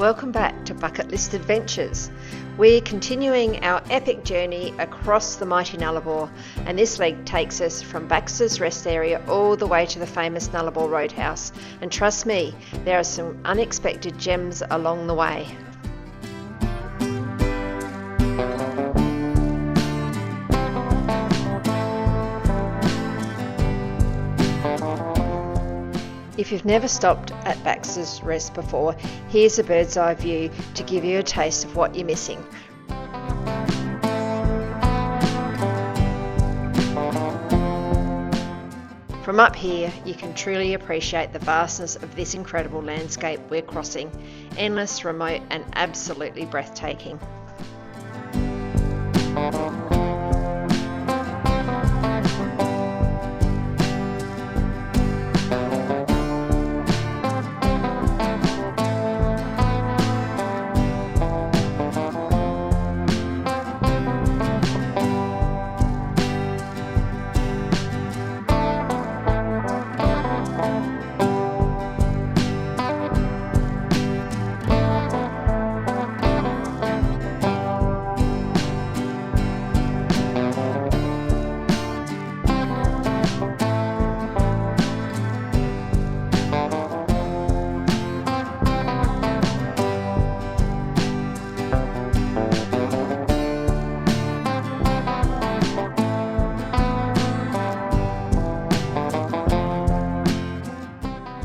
welcome back to Bucket List Adventures. We're continuing our epic journey across the mighty Nullarbor, and this leg takes us from Baxter's rest area all the way to the famous Nullarbor Roadhouse. And trust me, there are some unexpected gems along the way. If you've never stopped at Baxter's Rest before, here's a bird's eye view to give you a taste of what you're missing. From up here, you can truly appreciate the vastness of this incredible landscape we're crossing. Endless, remote, and absolutely breathtaking.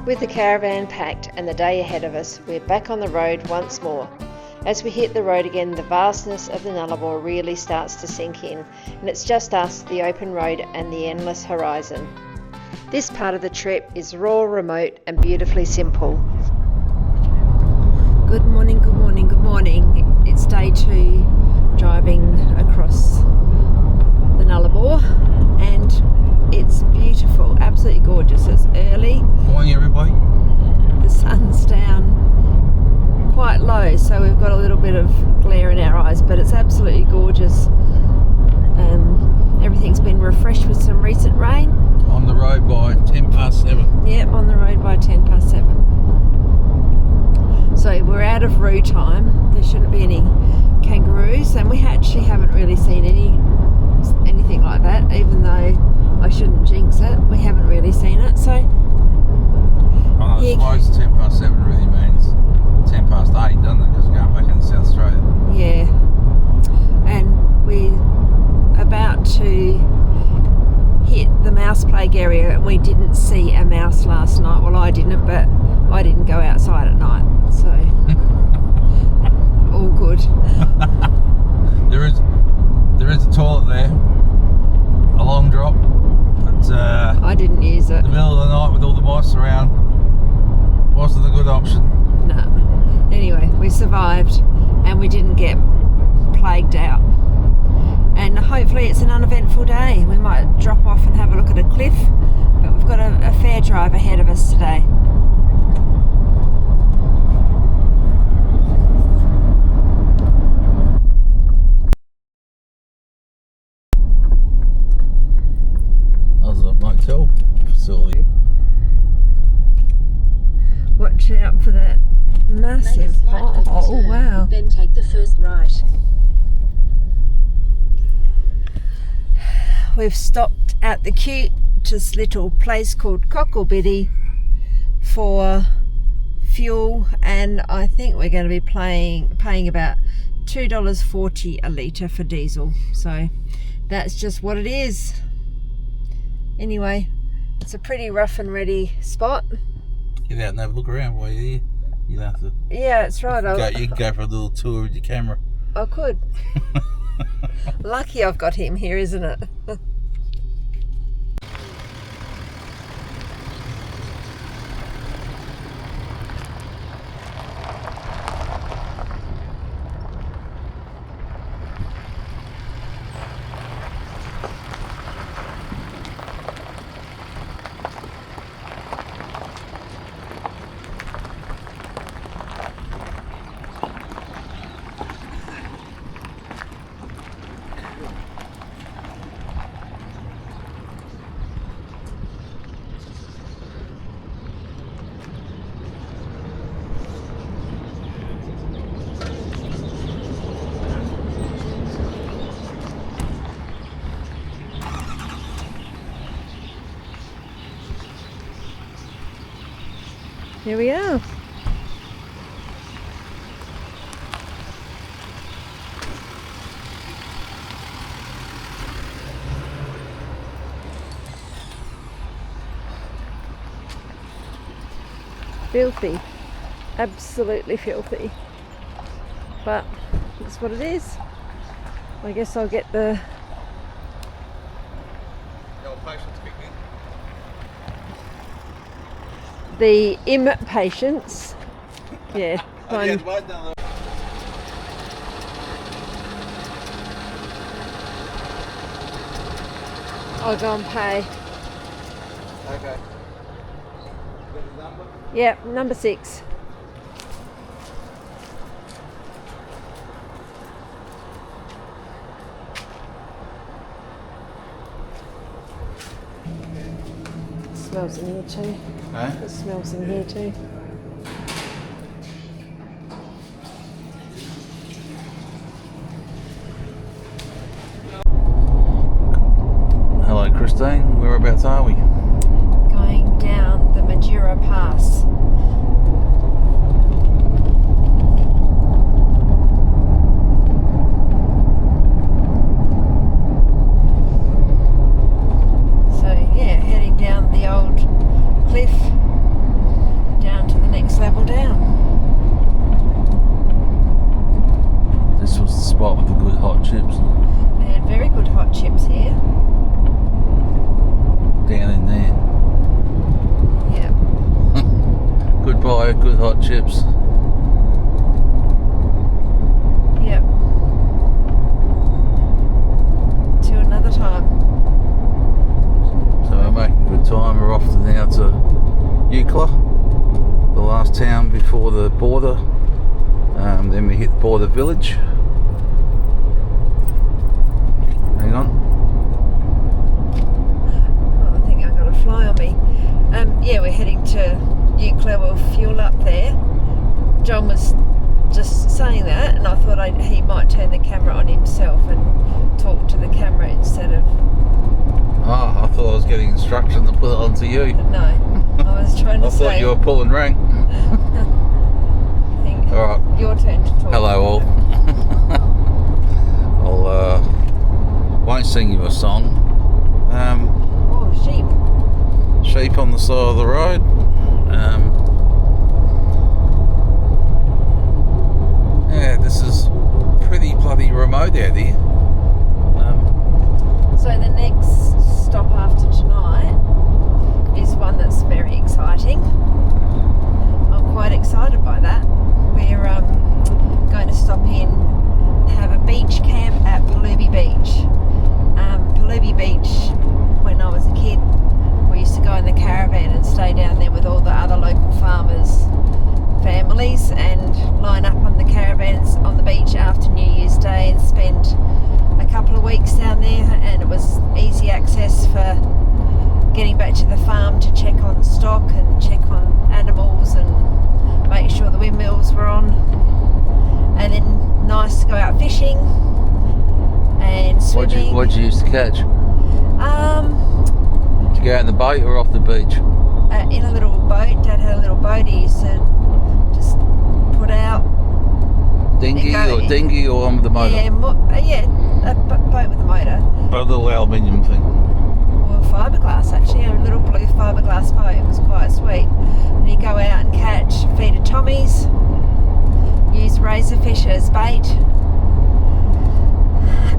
With the caravan packed and the day ahead of us, we're back on the road once more. As we hit the road again, the vastness of the Nullarbor really starts to sink in, and it's just us, the open road and the endless horizon. This part of the trip is raw, remote and beautifully simple. Good morning, good morning, good morning. It's day 2 driving across the Nullarbor, and it's beautiful, absolutely gorgeous. It's early. Morning everybody. The sun's down quite low, so we've got a little bit of glare in our eyes, but it's absolutely gorgeous. Everything's been refreshed with some recent rain. On the road by 10 past 7. Yep, on the road by 10 past 7. So we're out of roo time. There shouldn't be any kangaroos, and we actually haven't really seen anything like that, even though I shouldn't jinx it. We haven't really seen it, so I suppose 10 past 7 really means 10 past 8, doesn't it? Because we're going back in South Australia. Yeah, and we're about to hit the mouse plague area, and we didn't see a mouse last night. Well, I didn't, but I didn't go outside at night, so all good. There is a toilet there, a long drop. But I didn't use it. In the middle of the night with all the mice around wasn't a good option. No. Anyway, we survived and we didn't get plagued out. And hopefully it's an uneventful day. We might drop off and have a look at a cliff, but we've got a fair drive ahead of us today. That was a motel facility. Watch out for that massive oh wow. Then take the first right. We've stopped at the cute just little place called Cocklebiddy for fuel, and I think we're going to be paying about $2.40 a litre for diesel, so that's just what it is. Anyway, it's a pretty rough and ready spot. Get out and have a look around while you're here. You'll have to. Yeah, it's right. You can go for a little tour with your camera. I could. Lucky I've got him here, isn't it? Here we are. Filthy, absolutely filthy, but that's what it is. I guess I'll get the impatience. Yeah. I'll go and pay. Okay. Yeah, number 6. It smells in here too. Eh? It smells in here too. Hello Christine, whereabouts are we? Going down the Majura Pass. So yeah, heading down the old cliff down to the next level down. This was the spot with the good hot chips. They had very good hot chips here. Down in there. Yeah. Goodbye, good hot chips. Yep. Till another time. So we're making good time. We're off now to Eucla, the last town before the border. Then we hit the border village. Hang on. Oh, I think I've got a fly on me. Yeah, we're heading to Eucla. We'll fuel up there. John was just saying that, and I thought he might turn the camera on himself and talk to the camera instead of... Oh, I thought I was getting instruction to put it onto you. No, I was trying to I thought you were pulling rank. I think All right. your turn to talk. Hello all. I'll won't sing you a song. Oh, sheep. Sheep on the side of the road. Yeah, this is pretty bloody remote out here. So the next stop after tonight is one that's very exciting. I'm quite excited by that. We're going to stop in and have a beach camp at Perlubie Beach. Perlubie Beach, when I was a kid, we used to go in the Caravan and stay down there with all the other local farmers' families and line up on the caravans on the beach after New Year's Day and spend a couple of weeks down there, and it was easy access for getting back to the farm to check on stock and check on animals and make sure the windmills were on, and then nice to go out fishing and swimming. What'd you used to catch? Did you go out in the boat or off the beach? In a little boat. Dad had a little boat. He used to just put out. Dinghy or on with the motor? Yeah, a boat with a motor. A little aluminium thing. Well, fiberglass actually, a little blue fiberglass boat. It was quite sweet. And he'd go out and catch feed of tommies, use razorfish as bait,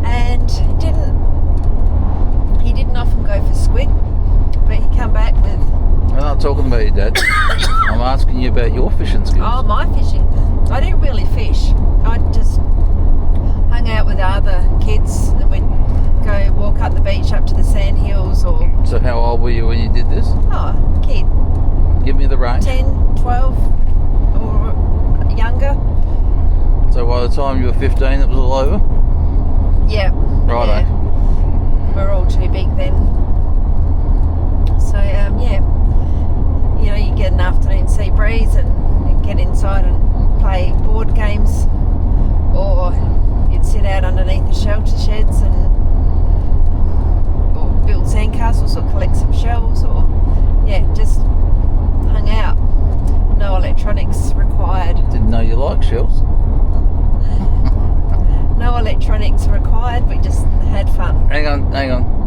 and he didn't often go for squid, but he'd come back with... I'm not talking about your dad. I'm asking you about your fishing skills. Oh, my fishing. I didn't really fish. I just hung out with other kids, and we'd go walk up the beach up to the sand hills or... So how old were you when you did this? Oh, kid. Give me the range. 10, 12 or younger. So by the time you were 15 it was all over? Yeah. Righto. Yeah. We're all too big then. So, yeah. You know, you get an afternoon sea breeze and get inside and play board games, or you'd sit out underneath the shelter sheds and or build sandcastles or collect some shells, or yeah, just hung out.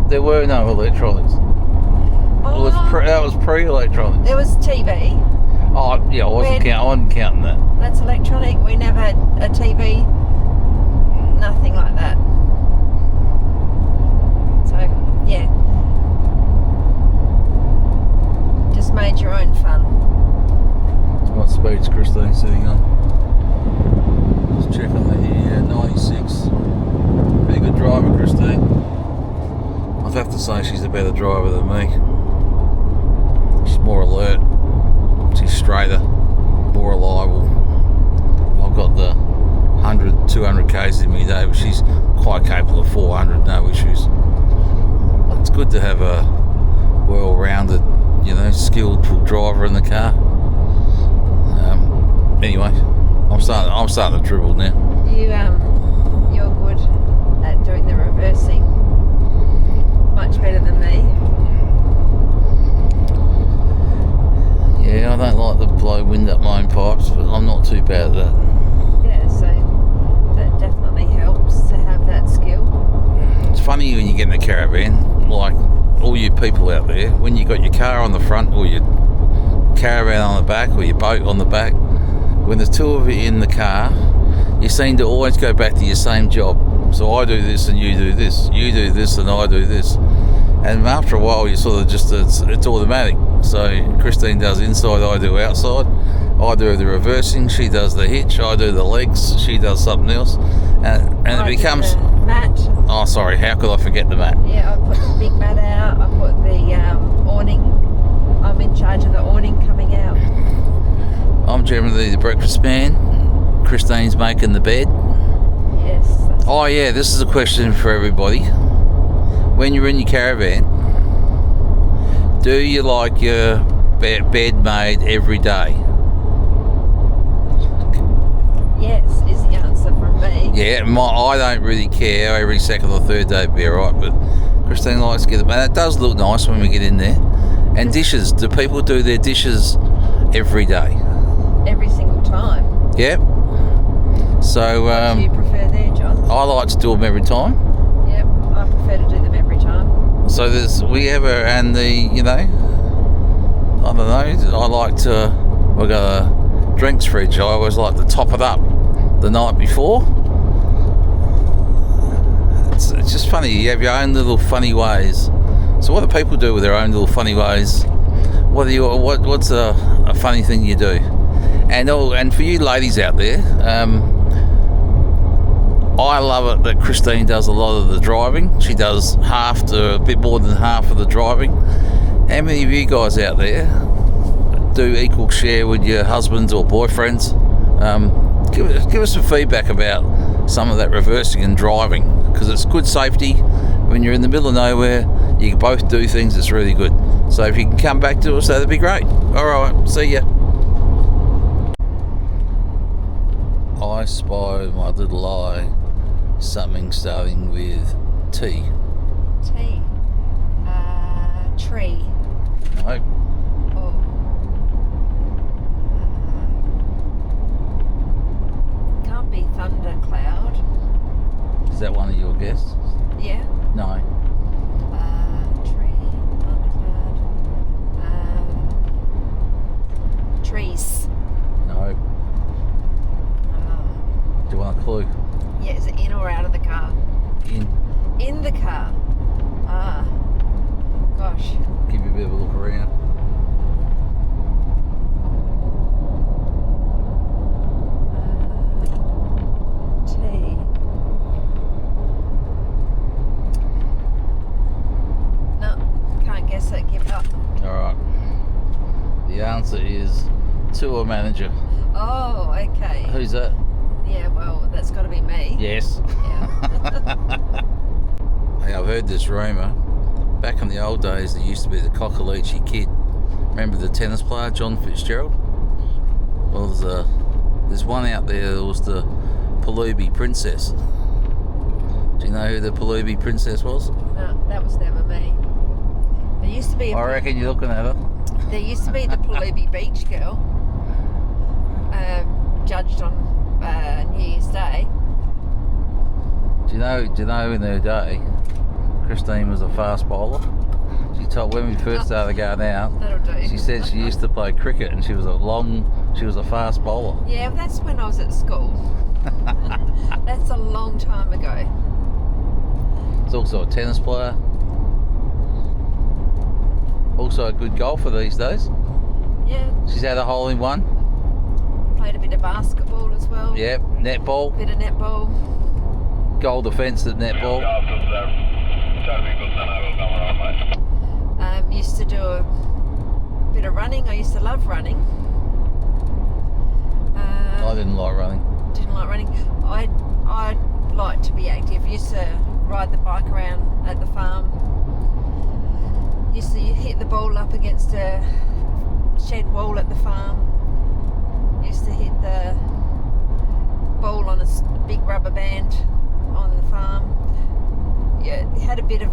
There were no electronics. Oh, That was pre-electronics. there was TV. Oh yeah, I wasn't counting that. That's electronic. We never had a TV. Nothing like that. So yeah, just made your own fun. What speed's Christine sitting on? Let's check on the 96. Pretty good driver, Christine. I'd have to say she's a better driver than me. She's more alert. She's straighter, more reliable. I've got the 100, 200 k's in me day, but she's quite capable of 400, no issues. It's good to have a well-rounded, skilled driver in the car. Anyway, I'm starting to dribble now. You're good at doing the reversing. Much better than me. Yeah, I don't like to blow wind up my own pipes, but I'm not too bad at that. Yeah, so that definitely helps to have that skill. It's funny when you get in a caravan, like all you people out there, when you got your car on the front or your caravan on the back or your boat on the back, when there's two of you in the car, you seem to always go back to your same job. So I do this and you do this, you do this and I do this. And after a while you sort of just, it's automatic. So Christine does inside, I do outside. I do the reversing, she does the hitch, I do the legs, she does something else. And it becomes... mat. Oh, sorry, how could I forget the mat? Yeah, I put the big mat out, I put the awning. I'm in charge of the awning coming out. I'm generally the breakfast man. Christine's making the bed. Yes. Oh yeah, this is a question for everybody. When you're in your caravan, do you like your bed made every day? Yes, is the answer from me. Yeah, I don't really care. Every second or third day would be alright, but Christine likes to get it. And it does look nice when we get in there. And dishes. Do people do their dishes every day? Every single time. Yep. So What do you prefer there, John? I like to do them every time. Yep, I prefer to do them every time. So we have and the, I don't know, I like to, we've got a drinks fridge, I always like to top it up the night before. It's just funny, you have your own little funny ways. So what do people do with their own little funny ways? What's a funny thing you do? And for you ladies out there, I love it that Christine does a lot of the driving. She does a bit more than half of the driving. How many of you guys out there do equal share with your husbands or boyfriends? Give us some feedback about some of that reversing and driving, because it's good safety. When you're in the middle of nowhere, you can both do things that's really good. So if you can come back to us, that'd be great. Alright, see ya. I spy my little eye something starting with T. T. Tree. Nope. Oh. Can't be thundercloud. Is that one of your guesses? Yeah. No. Tree. Thundercloud. Trees. No. Do you want a clue? Yeah, is it in or out of the car? In. In the car. Gosh. Give you a bit of a look around. T. No, can't guess it. Give up. Alright. The answer is tour manager. Oh, okay. Who's that? Yeah, well, that's got to be me. Yes. Yeah. Hey, I've heard this rumour. Back in the old days, there used to be the Cocklebiddy kid. Remember the tennis player, John Fitzgerald? Well, there's one out there that was the Perlubie princess. Do you know who the Perlubie princess was? No, that was never me. There used to be I reckon you're looking at her. There used to be the Perlubie Beach girl, judged on New Year's Day. Do you know in her day, Christine was a fast bowler. She told when we first started going out. That'll do. She said she used to play cricket and she was a fast bowler. Yeah, well, that's when I was at school. That's a long time ago. She's also a tennis player. Also a good golfer these days. Yeah. She's had a hole in one. Played a bit of basketball as well. Yep, netball. Bit of netball. Goal defence at netball. Used to do a bit of running. I used to love running. I didn't like running. Didn't like running. I like to be active. Used to ride the bike around at the farm. Used to hit the ball up against a shed wall at the farm. Used to hit the ball on a big rubber band on the farm. Yeah, had a bit of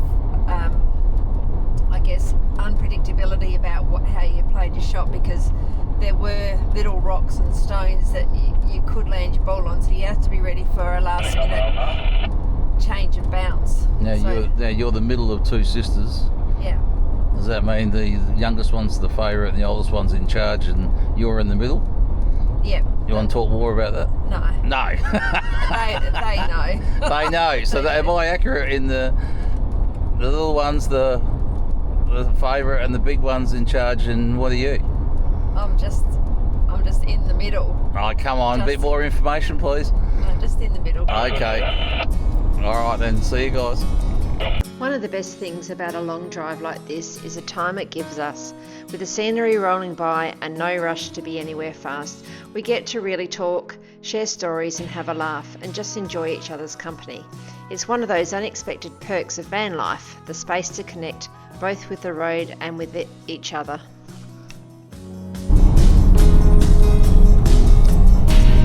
I guess unpredictability about how you played your shot, because there were little rocks and stones that you could land your ball on, so you have to be ready for a last minute change of bounce. Now you're the middle of two sisters. Yeah. Does that mean the youngest one's the favourite and the oldest one's in charge and you're in the middle? Yep. You want to talk more about that? No. No. They know. They know. So am I accurate in the little one's the favourite and the big one's in charge, and what are you? I'm just in the middle. Oh, come on, a bit more information, please. No, just in the middle. Okay. All right then. See you guys. One of the best things about a long drive like this is the time it gives us. With the scenery rolling by and no rush to be anywhere fast, we get to really talk, share stories and have a laugh and just enjoy each other's company. It's one of those unexpected perks of van life, the space to connect both with the road and with each other.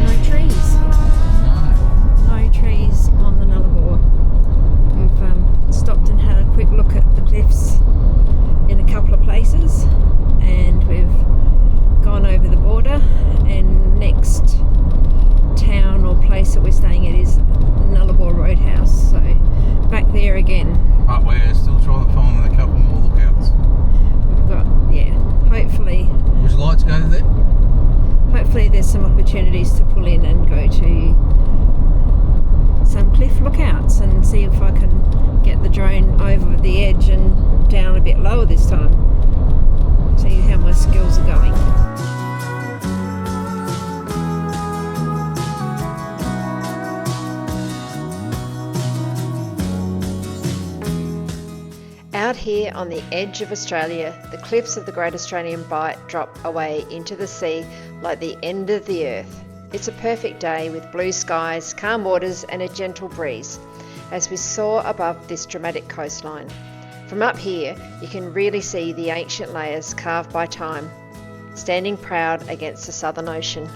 No trees. No trees on the Nullarbor. We've stopped and had a quick look at the cliffs in a couple of places, and we've gone over the border, and next town or place that we're staying at is Nullarbor Roadhouse, so back there again. But we're still trying to find a couple more lookouts. We've got, hopefully Would you like to go there? hopefully there's some opportunities to pull in and go to some cliff lookouts and see if I can get the drone over the edge and down a bit lower this time. See how my skills are going. Out here on the edge of Australia, the cliffs of the Great Australian Bight drop away into the sea like the end of the earth. It's a perfect day with blue skies, calm waters and a gentle breeze as we soar above this dramatic coastline. From up here, you can really see the ancient layers carved by time, standing proud against the Southern Ocean.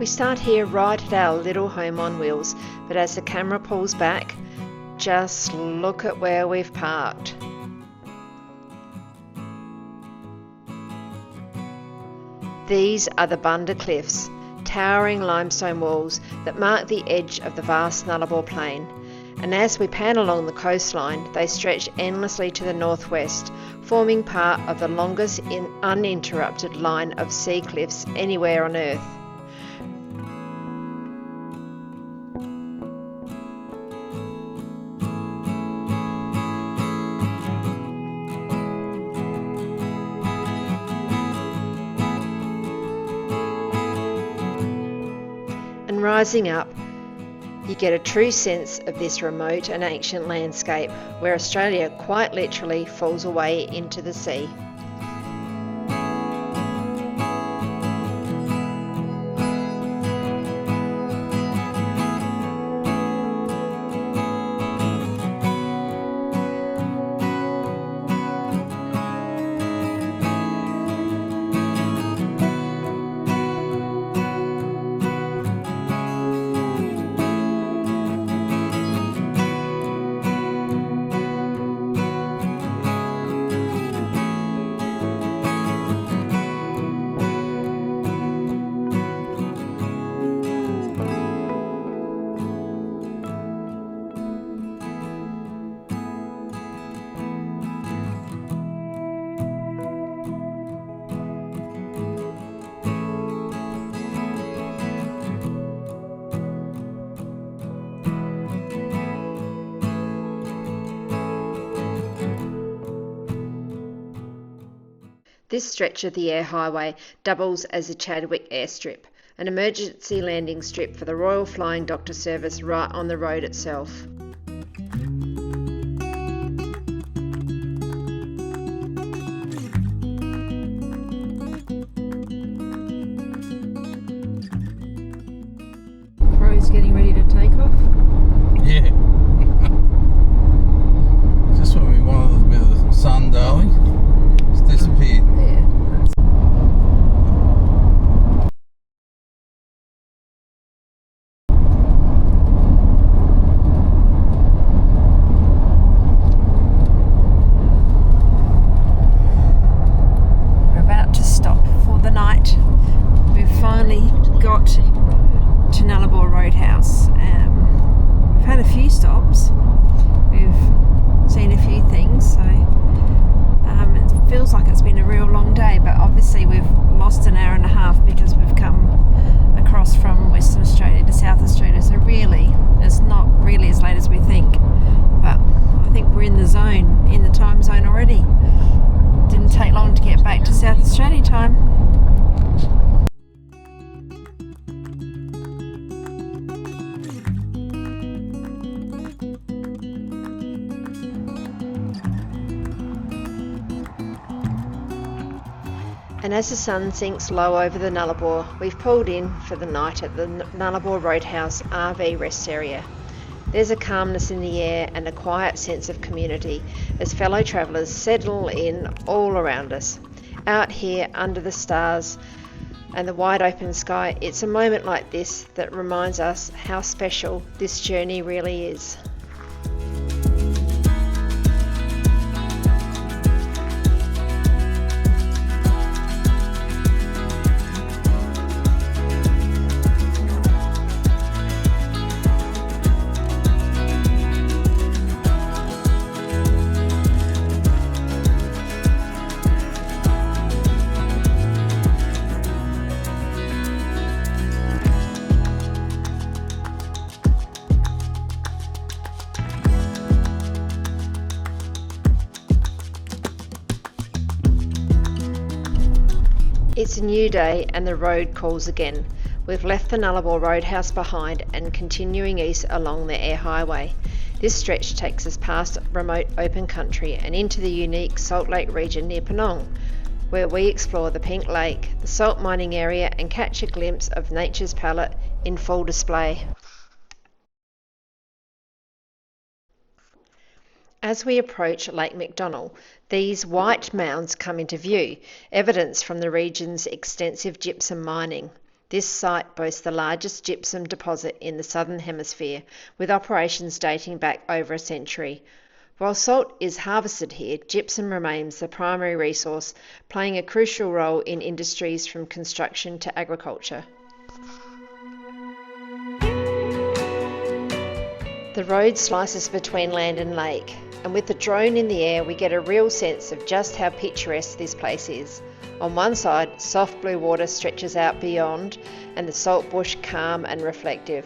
We start here right at our little home on wheels, but as the camera pulls back, just look at where we've parked. These are the Bunda Cliffs, towering limestone walls that mark the edge of the vast Nullarbor Plain. And as we pan along the coastline, they stretch endlessly to the northwest, forming part of the longest uninterrupted line of sea cliffs anywhere on Earth. And rising up, you get a true sense of this remote and ancient landscape where Australia quite literally falls away into the sea. This stretch of the air highway doubles as a Chadwick airstrip, an emergency landing strip for the Royal Flying Doctor Service right on the road itself. Crow's getting ready to take off. Yeah. Just when we wanted a bit of the sun, darling. It's disappeared. Yeah. We're about to stop for the night. We've finally got to Nullarbor Roadhouse. We've had a few stops. We've seen a few things, so it feels like it's been a real long day, but obviously we've lost an hour and a half because we've come across from Western Australia to South Australia, so really it's not really as late as we think, but I think we're in the time zone already. Didn't take long to get back to South Australia time. And as the sun sinks low over the Nullarbor, we've pulled in for the night at the Nullarbor Roadhouse RV rest area. There's a calmness in the air and a quiet sense of community as fellow travellers settle in all around us. Out here under the stars and the wide open sky, it's a moment like this that reminds us how special this journey really is. It's a new day and the road calls again. We've left the Nullarbor Roadhouse behind and continuing east along the air highway. This stretch takes us past remote open country and into the unique Salt Lake region near Penong, where we explore the Pink Lake, the salt mining area, and catch a glimpse of nature's palette in full display. As we approach Lake MacDonnell, these white mounds come into view, evidence from the region's extensive gypsum mining. This site boasts the largest gypsum deposit in the Southern Hemisphere, with operations dating back over a century. While salt is harvested here, gypsum remains the primary resource, playing a crucial role in industries from construction to agriculture. The road slices between land and lake, and with the drone in the air we get a real sense of just how picturesque this place is. On one side, soft blue water stretches out beyond, and the salt bush calm and reflective.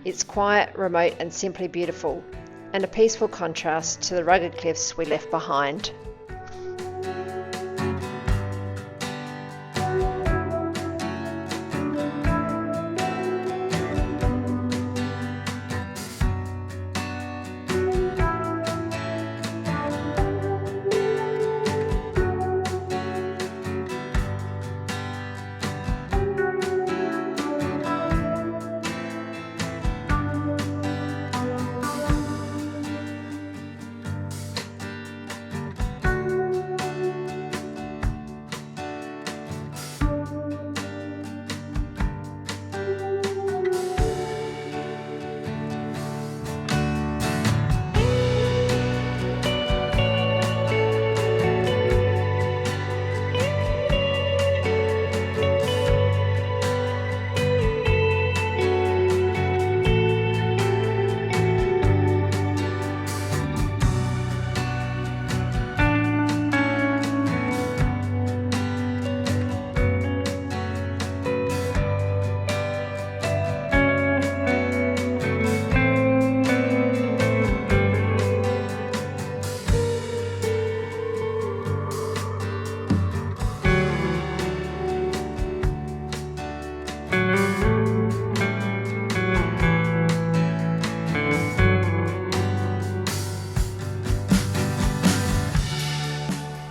It's quiet, remote and simply beautiful, and a peaceful contrast to the rugged cliffs we left behind.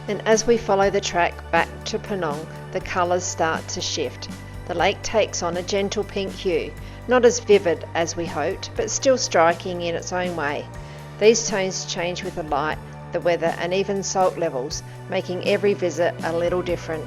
And as we follow the track back to Penong, the colours start to shift. The lake takes on a gentle pink hue, not as vivid as we hoped, but still striking in its own way. These tones change with the light, the weather and even salt levels, making every visit a little different.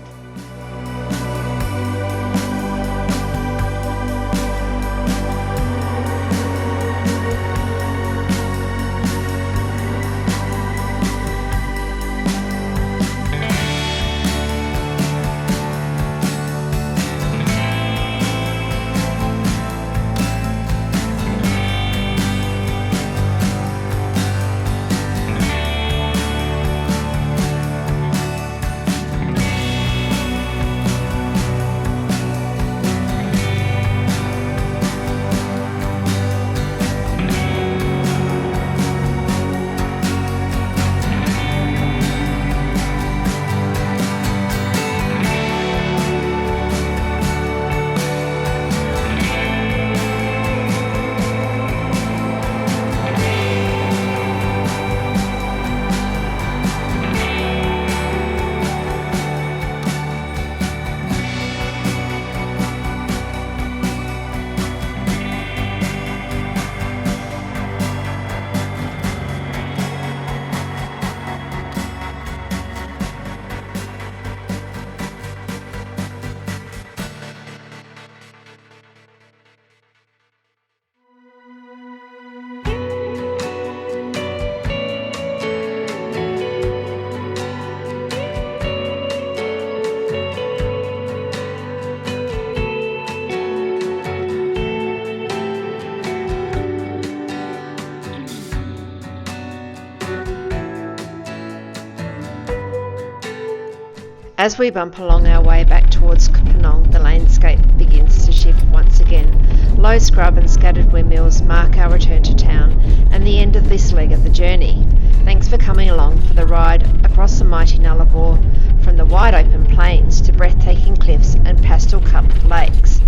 As we bump along our way back towards Penong, the landscape begins to shift once again. Low scrub and scattered windmills mark our return to town and the end of this leg of the journey. Thanks for coming along for the ride across the mighty Nullarbor, from the wide open plains to breathtaking cliffs and pastel-coloured lakes.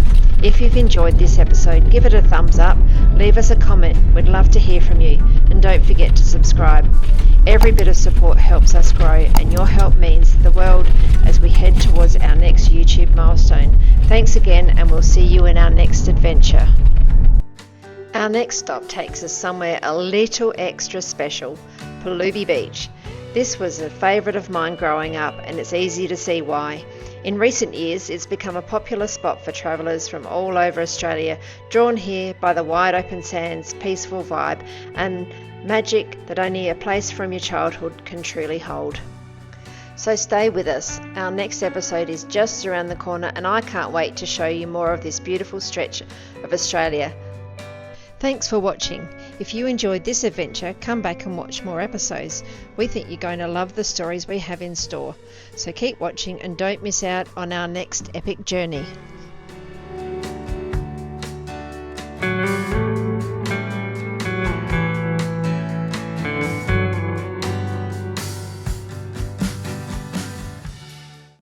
If you've enjoyed this episode, give it a thumbs up, leave us a comment, we'd love to hear from you, and don't forget to subscribe. Every bit of support helps us grow, and your help means the world as we head towards our next YouTube milestone. Thanks again, and we'll see you in our next adventure. Our next stop takes us somewhere a little extra special, Perlubie Beach. This was a favourite of mine growing up, and it's easy to see why. In recent years, it's become a popular spot for travellers from all over Australia, drawn here by the wide open sands, peaceful vibe, and magic that only a place from your childhood can truly hold. So stay with us. Our next episode is just around the corner, and I can't wait to show you more of this beautiful stretch of Australia. Thanks for watching. If you enjoyed this adventure, come back and watch more episodes. We think you're going to love the stories we have in store. So keep watching and don't miss out on our next epic journey.